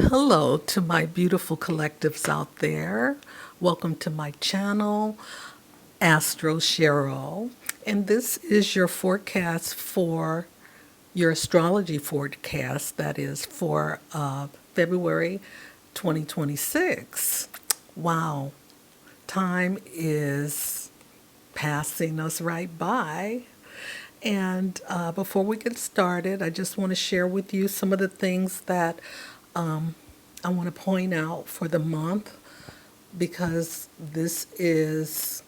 Hello to my beautiful collectives out there. Welcome to my channel, Astro Cheryl. And this is your forecast for your astrology forecast, that is for February 2026. Wow, time is passing us right by. And before we get started, I just want to share with you some of the things that I want to point out for the month because this is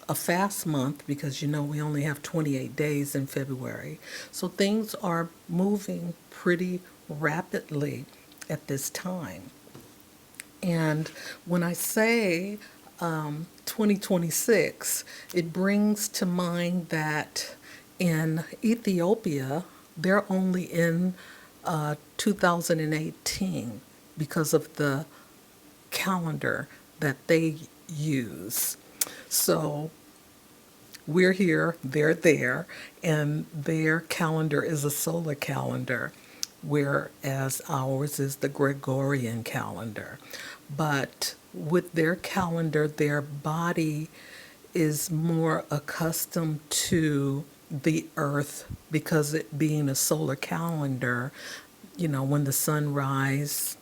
a fast month because we only have 28 days in February. So things are moving pretty rapidly at this time. And when I say 2026, it brings to mind that in Ethiopia, they're only in 2018 because of the calendar that they use. So we're here, they're there, and their calendar is a solar calendar, whereas ours is the Gregorian calendar. But with their calendar, their body is more accustomed to the earth because it being a solar calendar, when the sun rises,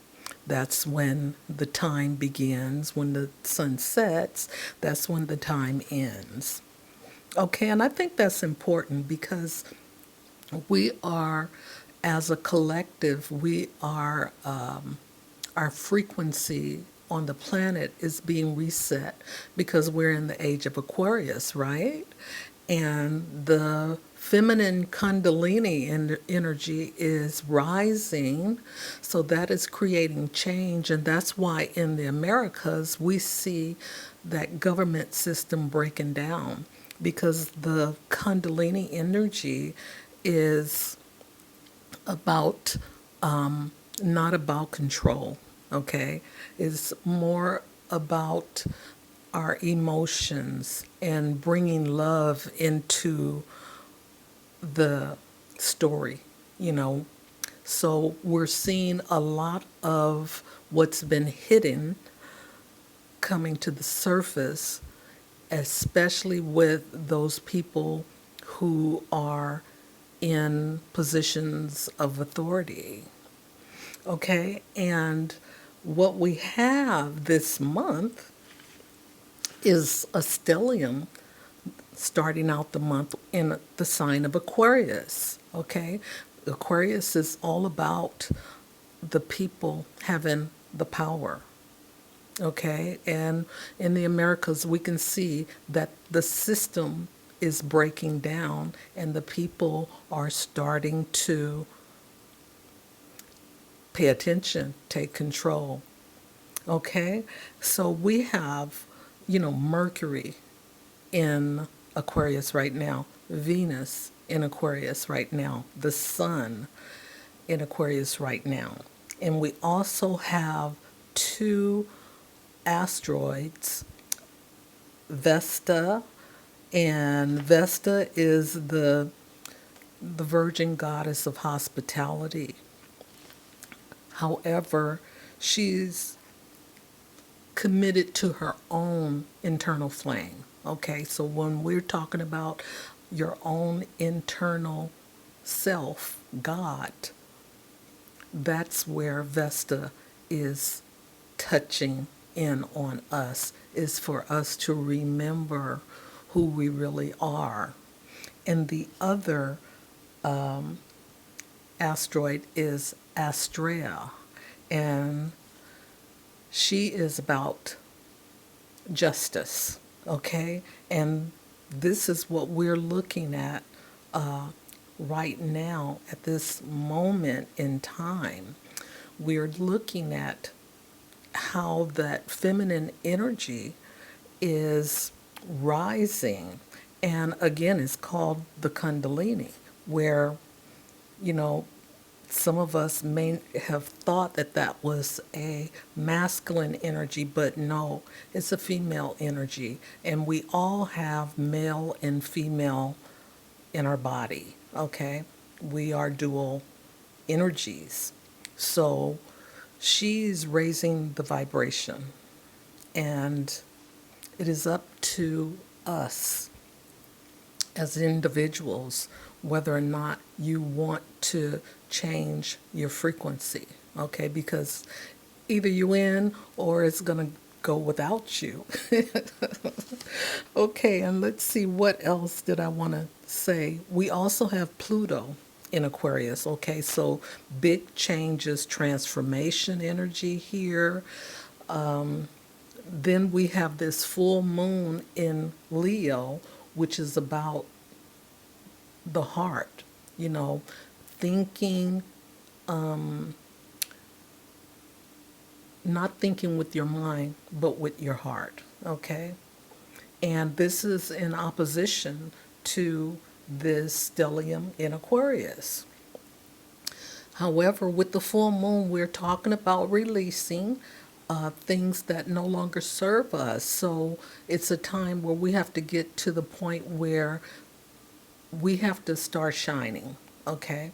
that's when the time begins. When the sun sets, that's when the time ends. Okay, and I think that's important because we are, as a collective, our frequency on the planet is being reset because we're in the age of Aquarius, right? And the feminine Kundalini energy is rising, so that is creating change, and that's why in the Americas we see that government system breaking down because the Kundalini energy is about not about control, okay? It's more about our emotions and bringing love into the story, you know. So we're seeing a lot of what's been hidden coming to the surface, especially with those people who are in positions of authority. Okay, and what we have this month is a stellium starting out the month in the sign of Aquarius. Okay, Aquarius is all about the people having the power. Okay, and in the Americas, we can see that the system is breaking down and the people are starting to pay attention, take control. Okay, so we have, Mercury in Aquarius right now, Venus in Aquarius right now, the Sun in Aquarius right now. And we also have two asteroids, Vesta, and Vesta is the virgin goddess of hospitality. However, she's committed to her own internal flame. Okay, so when we're talking about your own internal self, God, that's where Vesta is touching in on us, is for us to remember who we really are. And the other asteroid is Astrea, and she is about justice, okay? And this is what we're looking at right now at this moment in time. We're looking at how that feminine energy is rising. And again, it's called the Kundalini, where, you know, some of us may have thought that that was a masculine energy, but no, it's a female energy. And we all have male and female in our body, okay? We are dual energies. So she's raising the vibration, and it is up to us as individuals whether or not you want to change your frequency, okay? Because either you in or it's going to go without you. Okay, and let's see what else did I want to say. We also have Pluto in Aquarius, okay? So big changes, transformation energy here. Then we have this full moon in Leo, which is about the heart, you know, thinking, not thinking with your mind, but with your heart, okay? And this is in opposition to this stellium in Aquarius. However, with the full moon, we're talking about releasing things that no longer serve us. So it's a time where we have to get to the point where we have to start shining, okay?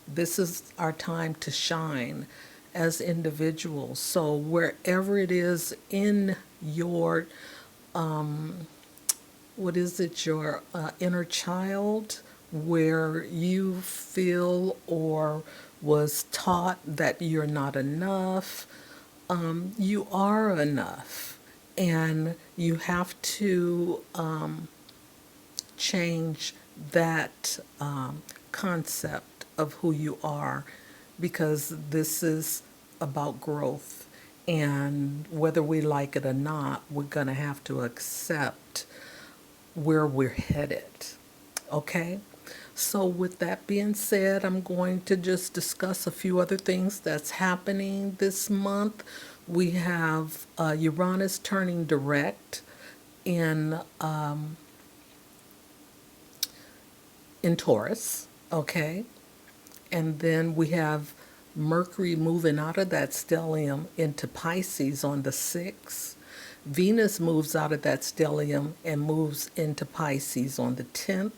This is our time to shine as individuals. So wherever it is in your, what is it, your inner child, where you feel or was taught that you're not enough, you are enough. And you have to change that concept of who you are, because this is about growth. And whether we like it or not, we're going to have to accept where we're headed. Okay? So, with that being said, I'm going to just discuss a few other things that's happening this month. We have Uranus turning direct in in Taurus, okay? And then we have Mercury moving out of that stellium into Pisces on the 6th. Venus moves out of that stellium and moves into Pisces on the 10th.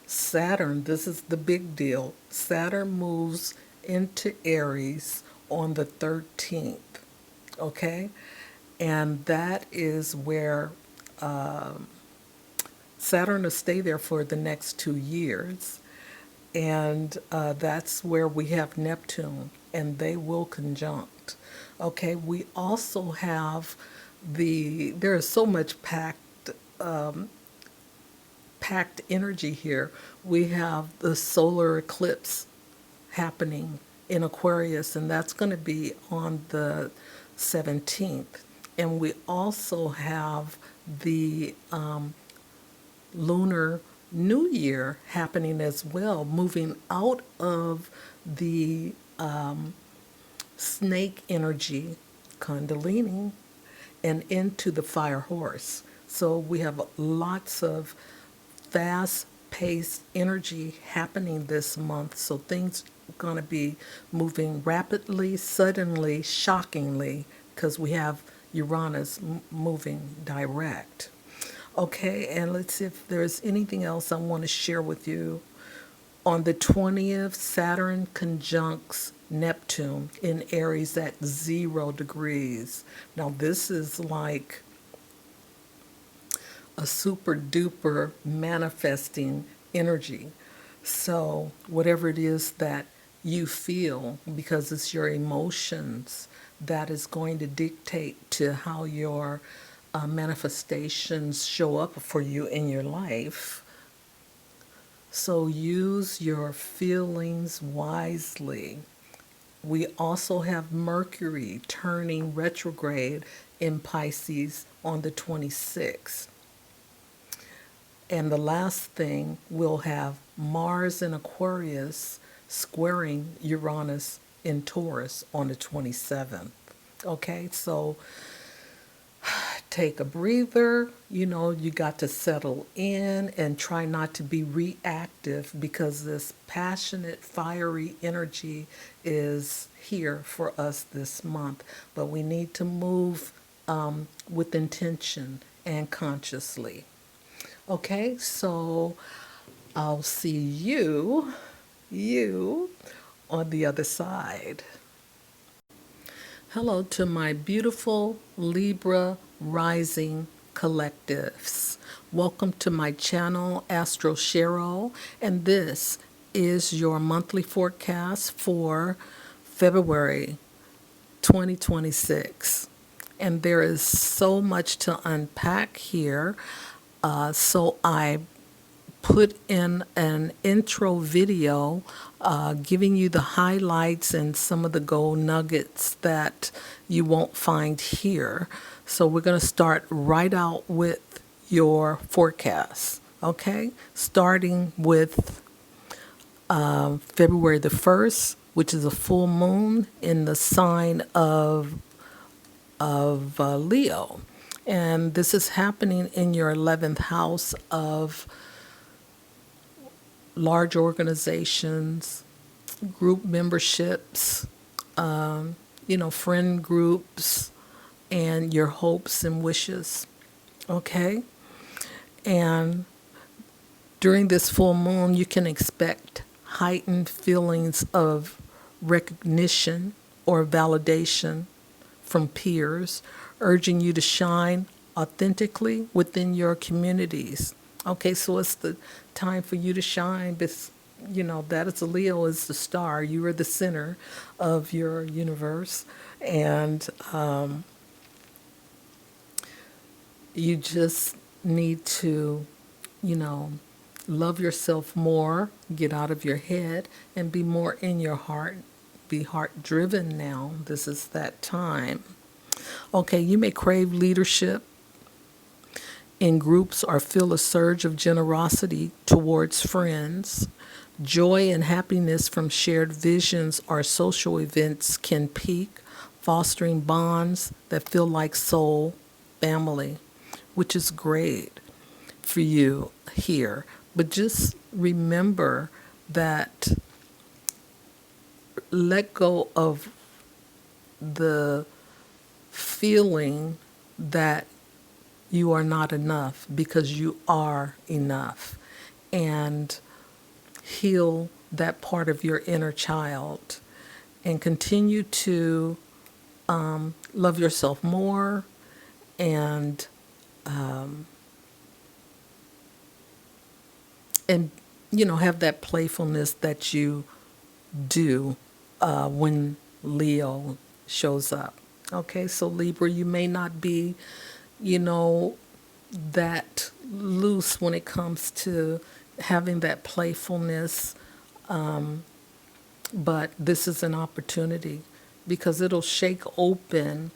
Saturn, this is the big deal. Saturn moves into Aries on the 13th, okay? And that is where Saturn will stay there for the next 2 years. And that's where we have Neptune, and they will conjunct. Okay, we also have there is so much packed energy here. We have the solar eclipse happening in Aquarius, and that's going to be on the 17th. And we also have the lunar new year happening as well, moving out of the snake energy, Kundalini, and into the fire horse. So we have lots of fast paced energy happening this month. So things are going to be moving rapidly, suddenly, shockingly, because we have Uranus moving direct. Okay, and let's see if there's anything else I want to share with you. On the 20th, Saturn conjuncts Neptune in Aries at 0 degrees. Now, this is like a super duper manifesting energy. So, whatever it is that you feel, because it's your emotions that is going to dictate to how your manifestations show up for you in your life. So use your feelings wisely. We also have Mercury turning retrograde in Pisces on the 26th. And the last thing, we'll have Mars in Aquarius squaring Uranus in Taurus on the 27th. Okay, so take a breather. You know, you got to settle in and try not to be reactive, because this passionate, fiery energy is here for us this month. But we need to move with intention and consciously. Okay, so I'll see you on the other side. Hello to my beautiful Libra rising collectives. Welcome to my channel, Astro, and this is your monthly forecast for February 2026. And there is so much to unpack here. So I put in an intro video giving you the highlights and some of the gold nuggets that you won't find here. So we're going to start right out with your forecast, okay? Starting with February the 1st, which is a full moon in the sign of Leo. And this is happening in your 11th house of large organizations, group memberships, friend groups, and your hopes and wishes. Okay? And during this full moon, you can expect heightened feelings of recognition or validation from peers, urging you to shine authentically within your communities. Okay, so it's the time for you to shine. That is a Leo is the star. You are the center of your universe. And you just need to, you know, love yourself more, get out of your head, and be more in your heart. Be heart driven now. This is that time. Okay, you may crave leadership in groups or feel a surge of generosity towards friends. Joy and happiness from shared visions or social events can peak, fostering bonds that feel like soul family, which is great for you here. But just remember that let go of the feeling that you are not enough, because you are enough, and heal that part of your inner child and continue to love yourself more and and have that playfulness that you do when Leo shows up. Okay, so Libra, you may not be, that loose when it comes to having that playfulness, but this is an opportunity because it'll shake open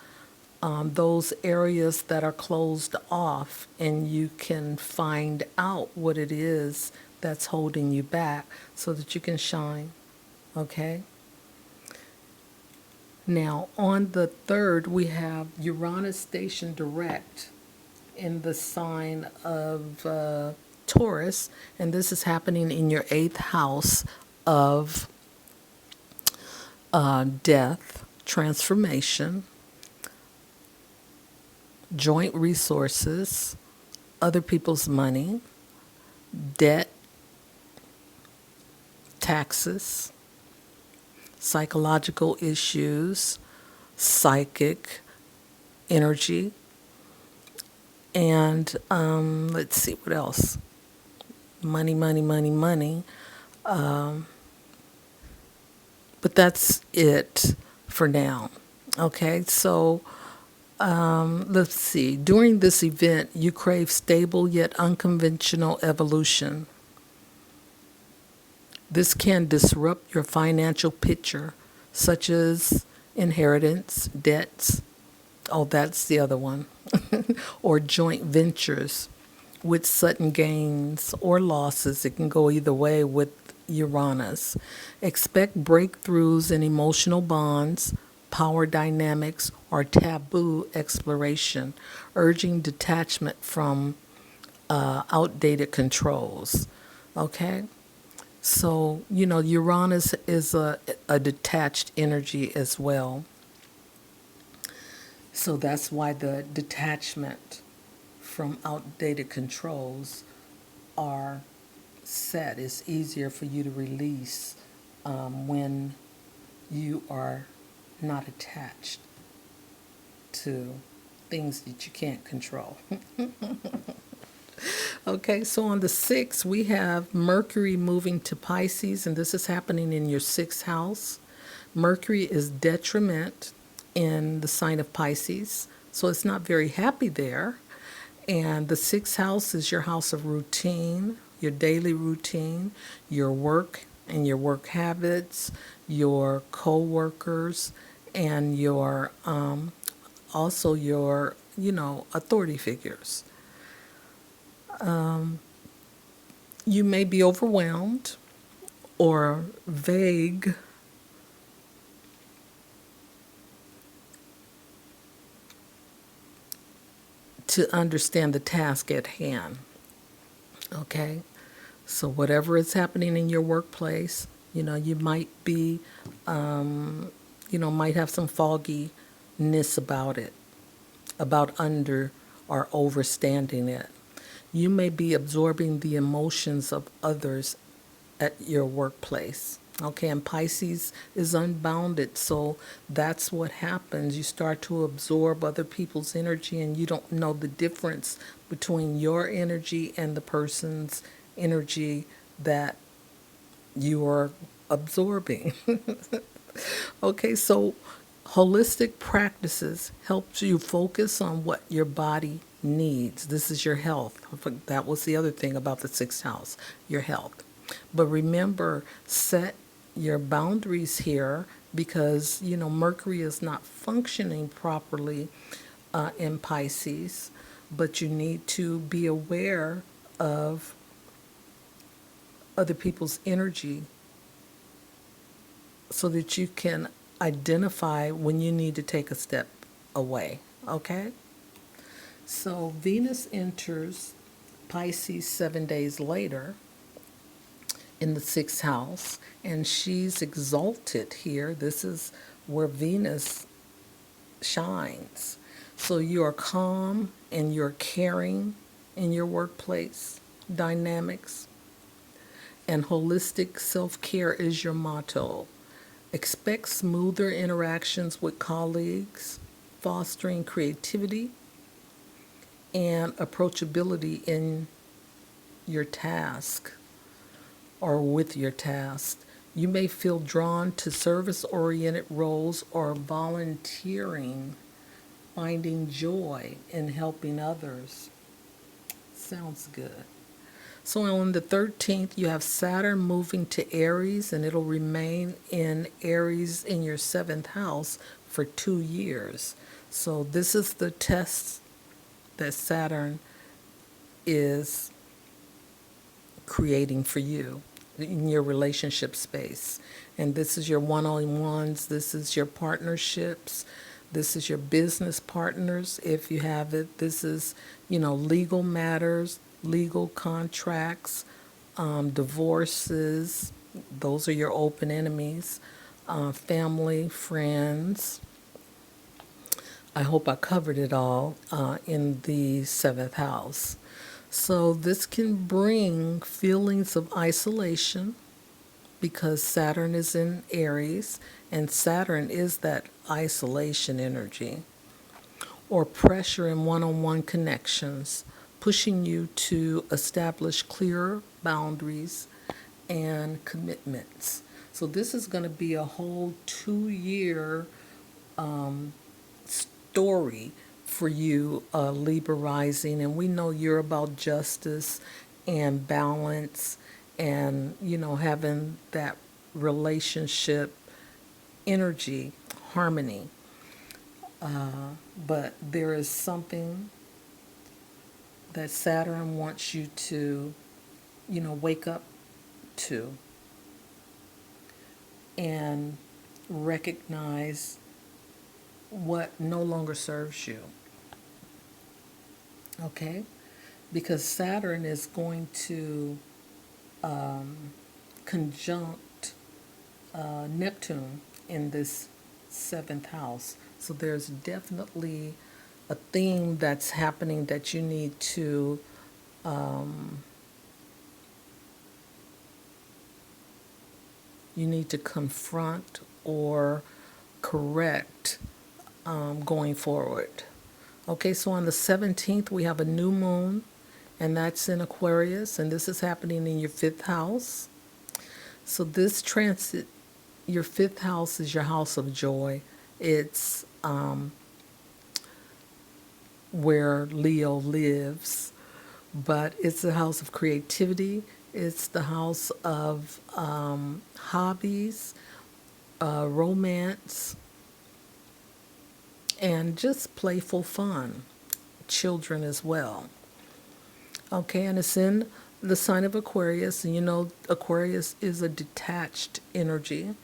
those areas that are closed off, and you can find out what it is that's holding you back so that you can shine. Okay? Now, on the 3rd, we have Uranus station direct in the sign of Taurus, and this is happening in your 8th house of death, transformation, joint resources, other people's money, debt, taxes, psychological issues, psychic energy, and let's see what else. Money, money, money, money. But that's it for now. Okay, so let's see. During this event, you crave stable yet unconventional evolution. This can disrupt your financial picture, such as inheritance, debts. Oh, that's the other one. Or joint ventures with sudden gains or losses. It can go either way with Uranus. Expect breakthroughs in emotional bonds, power dynamics, or taboo exploration, urging detachment from outdated controls. Okay? So, Uranus is a detached energy as well. So that's why the detachment from outdated controls are set. It's easier for you to release when you are not attached. to things that you can't control. Okay, so on the 6th, we have Mercury moving to Pisces, and this is happening in your 6th house. Mercury is detriment in the sign of Pisces, so it's not very happy there. And the 6th house is your house of routine, your daily routine, your work and your work habits, your co-workers, and your also your, authority figures. You may be overwhelmed or vague to understand the task at hand. Okay? So, whatever is happening in your workplace, you might be, might have some fogginess about it, about under or overstanding it. You may be absorbing the emotions of others at your workplace. Okay, and Pisces is unbounded, so that's what happens. You start to absorb other people's energy, and you don't know the difference between your energy and the person's energy that you are absorbing. Okay, so holistic practices helps you focus on what your body needs. This is your health. That was the other thing about the 6th house, your health. But remember, set your boundaries here because, Mercury is not functioning properly in Pisces, but you need to be aware of other people's energy so that you can identify when you need to take a step away. Okay? So Venus enters Pisces 7 days later in the 6th house, and she's exalted here. This is where Venus shines. So you are calm and you're caring in your workplace dynamics, and holistic self care is your motto. Expect smoother interactions with colleagues, fostering creativity and approachability in your task or with your task. You may feel drawn to service oriented roles or volunteering, finding joy in helping others. Sounds good. So on the 13th, you have Saturn moving to Aries, and it'll remain in Aries in your 7th house for 2 years. So this is the test that Saturn is creating for you in your relationship space. And this is your one-on-ones, this is your partnerships, this is your business partners if you have it. This is, legal matters, legal contracts, divorces. Those are your open enemies. Family, friends. I hope I covered it all in the 7th house. So this can bring feelings of isolation because Saturn is in Aries, and Saturn is that isolation energy, or pressure in one-on-one connections, pushing you to establish clearer boundaries and commitments. So this is going to be a whole 2 year story for you, Libra rising, and we know you're about justice and balance and, having that relationship energy, harmony. But there is something that Saturn wants you to, wake up to and recognize what no longer serves you. Okay? Because Saturn is going to conjunct Neptune in this 7th house. So there's definitely a theme that's happening that you need to confront or correct going forward. Okay, so on the 17th, we have a new moon, and that's in Aquarius, and this is happening in your fifth house. So this transit, your fifth house is your house of joy. It's where Leo lives, but it's the house of creativity. It's the house of hobbies, romance, and just playful fun. Children as well. Okay, and it's in the sign of Aquarius, and you know Aquarius is a detached energy.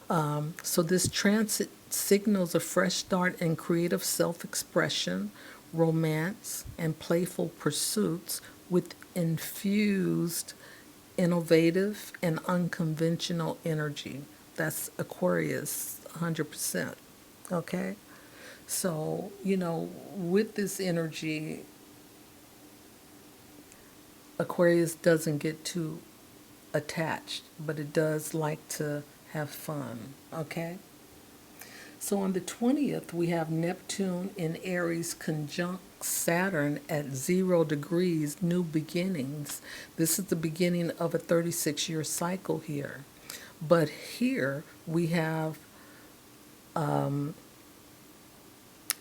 So this transit signals a fresh start in creative self-expression, romance, and playful pursuits with infused, innovative, and unconventional energy. That's Aquarius, 100%. Okay? So, you know, with this energy, Aquarius doesn't get too attached, but it does like to have fun. Okay? So on the 20th, we have Neptune in Aries conjunct Saturn at 0 degrees, new beginnings. This is the beginning of a 36-year cycle here. But here we have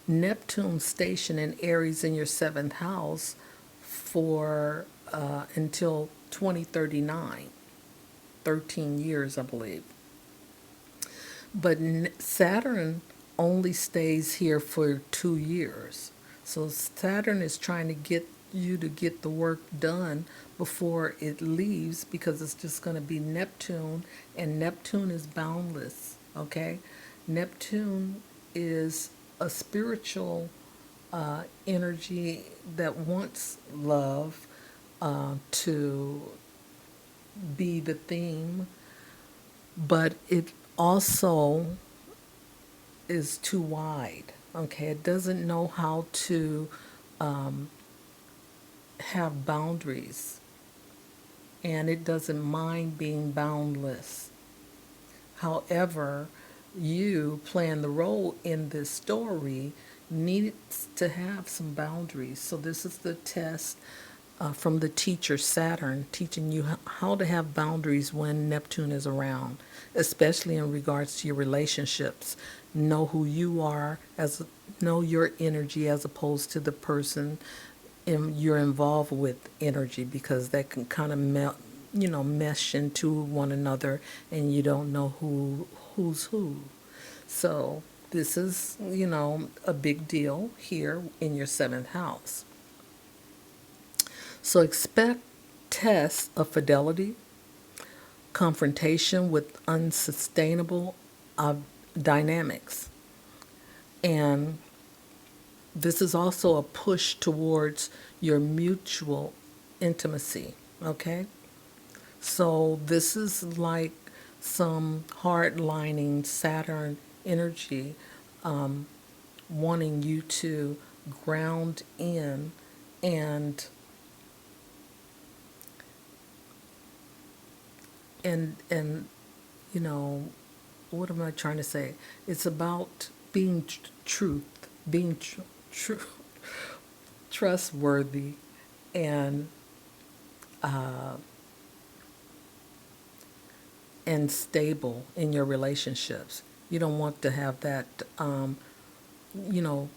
Neptune station in Aries in your seventh house for until 2039, 13 years, I believe. But Saturn only stays here for 2 years. So Saturn is trying to get you to get the work done before it leaves because it's just going to be Neptune, and Neptune is boundless. Okay? Neptune is a spiritual energy that wants love to be the theme, but it also is too wide. Okay, it doesn't know how to have boundaries, and it doesn't mind being boundless. However, you playing the role in this story needs to have some boundaries. So this is the test from the teacher Saturn, teaching you how to have boundaries when Neptune is around, especially in regards to your relationships. Know who you are, know your energy as opposed to the person you're involved with energy, because that can kind of mesh into one another, and you don't know who's who. So this is, a big deal here in your seventh house. So expect tests of fidelity, confrontation with unsustainable dynamics. And this is also a push towards your mutual intimacy, okay? So this is like some hard-lining Saturn energy, wanting you to ground in and and you know, what am I trying to say? It's about being truth, being trustworthy, and uh, and stable in your relationships. You don't want to have that, you know,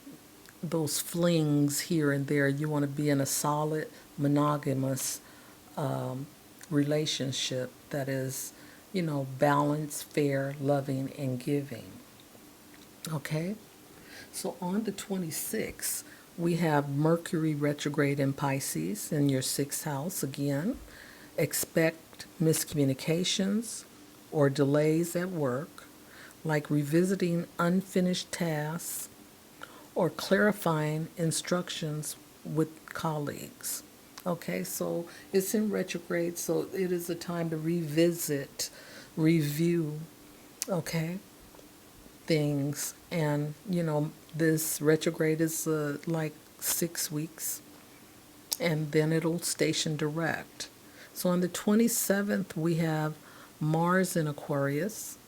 those flings here and there. You want to be in a solid, monogamous relationship that is, balanced, fair, loving, and giving. Okay? So on the 26th, we have Mercury retrograde in Pisces in your sixth house again. Expect miscommunications or delays at work, like revisiting unfinished tasks or clarifying instructions with colleagues. Okay, so it's in retrograde, so it is a time to revisit, review, okay, things. And, this retrograde is like 6 weeks, and then it'll station direct. So on the 27th, we have Mars in Aquarius,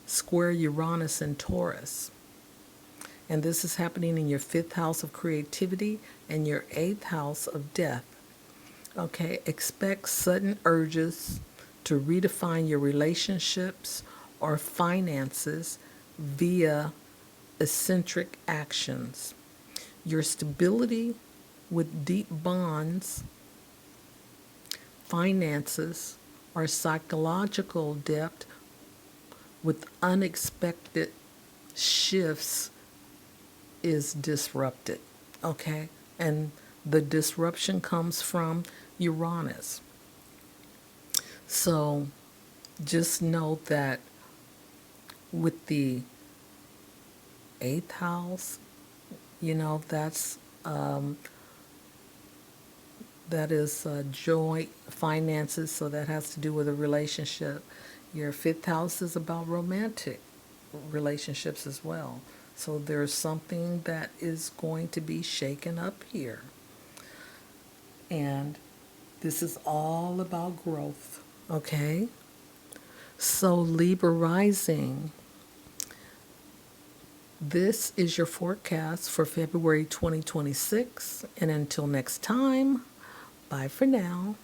square Uranus in Taurus. And this is happening in your fifth house of creativity and your eighth house of death. Okay, expect sudden urges to redefine your relationships or finances via eccentric actions. Your stability with deep bonds, finances, or psychological depth with unexpected shifts is disrupted. Okay? And the disruption comes from Uranus. So just know that with the eighth house, that is joy, finances, so that has to do with a relationship. Your fifth house is about romantic relationships as well. So there's something that is going to be shaken up here. And this is all about growth, okay? So Libra rising, this is your forecast for February 2026. And until next time, bye for now.